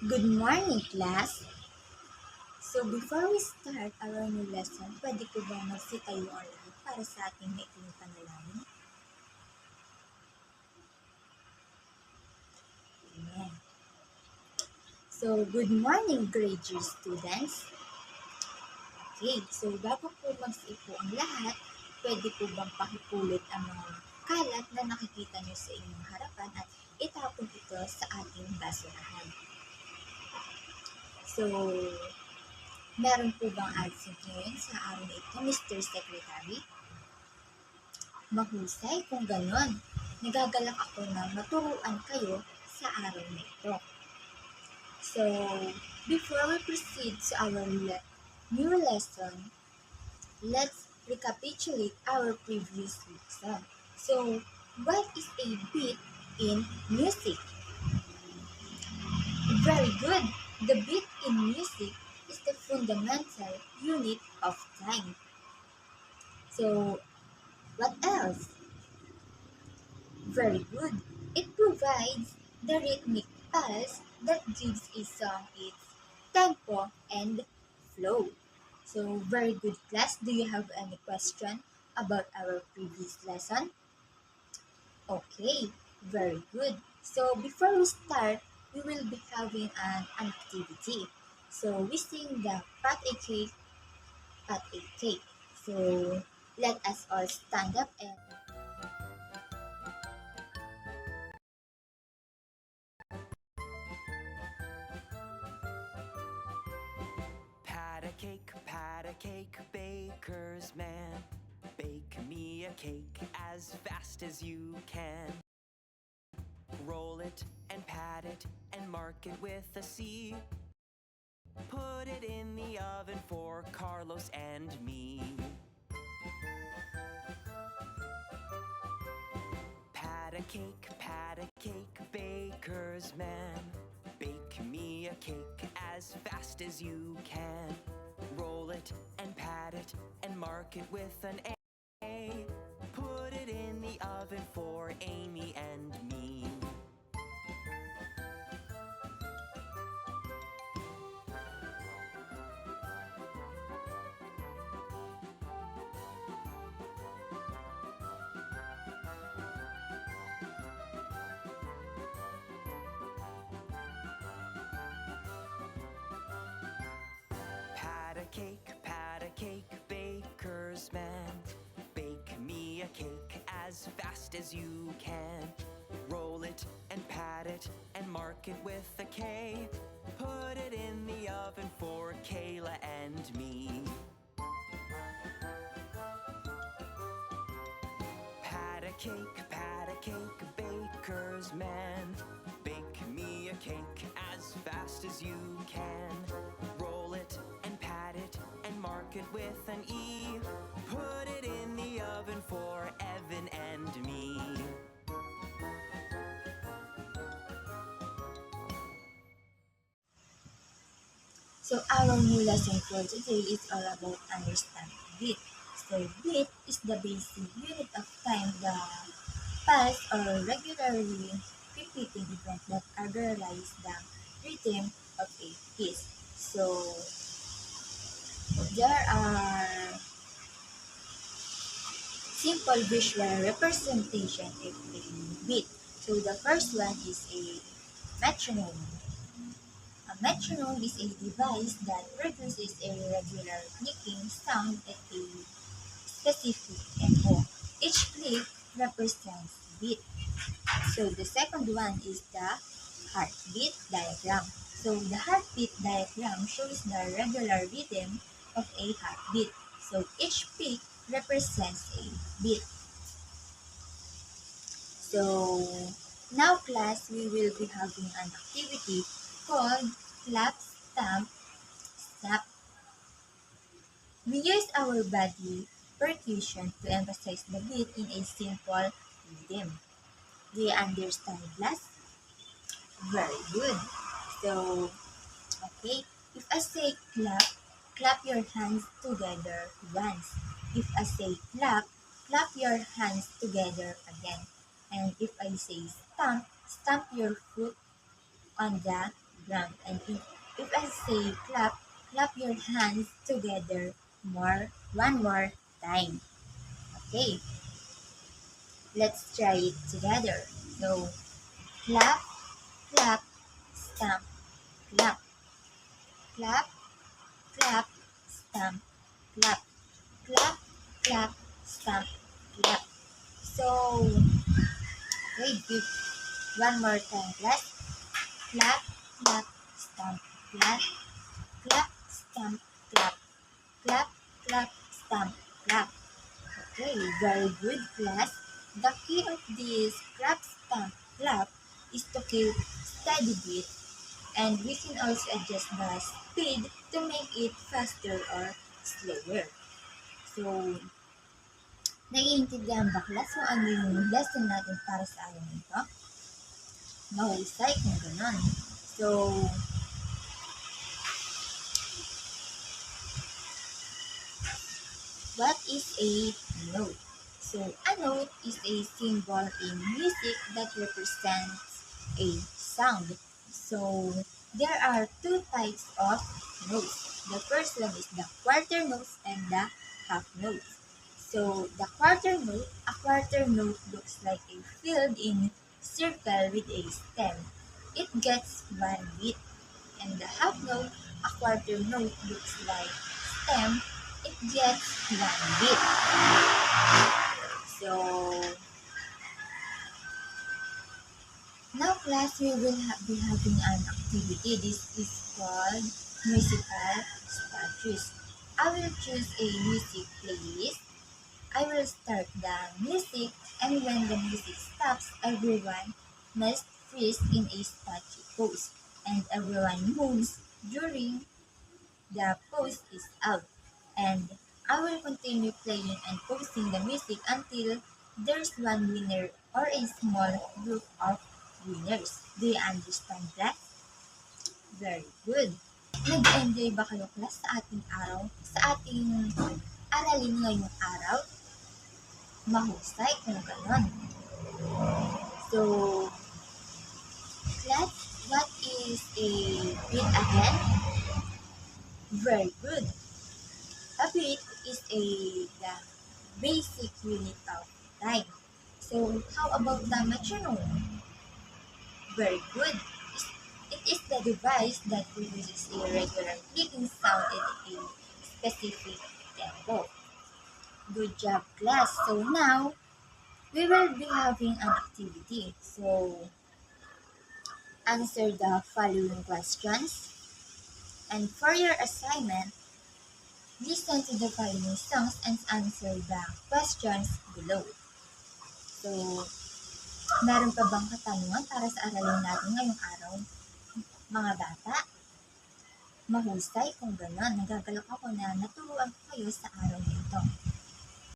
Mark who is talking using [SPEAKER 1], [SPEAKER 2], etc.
[SPEAKER 1] Good morning, class! So before we start our new lesson, pwede ko ba magsitayo ang lahat para sa ating maikling panalangin? Amen. So, good morning, grade year students. Okay, so bago po magsipo ang lahat, pwede po bang pakipulot ang mga kalat na nakikita nyo sa inyong harapan at itapon ito sa ating basurahan. So, meron po bang absent ngayon sa araw na ito, Mr. Secretary? Mahusay kung ganon. Nagagalak ako na maturuan kayo sa araw na ito. So, before we proceed to our new lesson, let's recapitulate our previous lesson. So, what is a beat in music? Very good. The beat in music is the fundamental unit of time. So, what else? Very good. It provides the rhythmic pulse that gives a song its tempo and flow. So, very good, class. Do you have any question about our previous lesson? Okay, very good. So, before we start, we will be having an activity. So, we sing the pat a cake. So, let us all stand up and
[SPEAKER 2] Pat a cake, baker's man. Bake me a cake as fast as you can. Roll it and pat it and mark it with a C. Put it in the oven for Carlos and me. Pat a cake, baker's man. Bake me a cake as fast as you can. Roll it and pat it and mark it with an A. Put it in the oven for Amy and me. Pat a cake, baker's man. Bake me a cake as fast as you can. Roll it and pat it and mark it with a K. Put it in the oven for Kayla and me. Pat a cake, baker's man. Bake me a cake as fast as you can. Roll it and pat it and mark it with an E. Put it in the oven for Evan and me.
[SPEAKER 1] So our new lesson for today is all about understanding beat. So beat is the basic unit of time, the pulse or regularly repeating event that characterize the rhythm of a piece. So there are simple visual representation of a beat. So the first one is a metronome. A metronome is a device that produces a regular clicking sound at a specific tempo. Each click represents beat. So the second one is the heartbeat diagram. So the heartbeat diagram shows the regular rhythm of a heartbeat. So each peak represents a beat. So now class, we will be having an activity called clap, stamp, snap. We use our body percussion to emphasize the beat in a simple rhythm. Do you understand, class? Very good. So, okay, if I say clap, clap your hands together once. If I say clap, clap your hands together again. And if I say stamp, stamp your foot on the ground. And if I say clap, clap your hands together one more time. Okay, let's try it together. So, clap, clap, stamp, clap, clap, clap, stamp, clap, clap, clap, stamp, clap. So, okay, give one more time, clap, clap, clap, stamp, clap, clap, stamp, clap, clap, clap, stamp, clap. Okay, very good, class. The key of this clap, stamp, clap is to keep steady beat, and we can also adjust the speed to make it faster or slower. So, naiintindihan ba, class, kung ano yung lesson natin para sa araw nito? Mahusay kung ganon. So, what is a note? So, a note is a symbol in music that represents a sound. So, there are two types of notes. The first one is the quarter notes and the half notes. So, the quarter note, a quarter note looks like a filled-in circle with a stem. It gets one beat. And the half note, a quarter note looks like stem. It gets one beat. So, now class, we will be having an activity. This is called musical statues. I will choose a music playlist. I will start the music, and when the music stops, everyone must freeze in a statue pose, and everyone moves during the pose is out. And I will continue playing and posting the music until there's one winner or a small group of winners. Do you understand that? Very good. Nag-enjoy ba kayo class sa ating araw? Sa ating aralin ngayong araw? Mahusay kung ganon. So, class, what is a beat again? Very good. A beat is the basic unit of time. So, how about the metronome? Very good. It is the device that produces a regular clicking sound at a specific tempo. Good job, class. So now, we will be having an activity. So, answer the following questions. And for your assignment, listen to the following songs and answer the questions below. So, meron pa bang katanungan para sa aralin natin ngayong araw? Mga bata, mahusay kung gano'n. Nagagalak ako na naturuan ko kayo sa araw nito.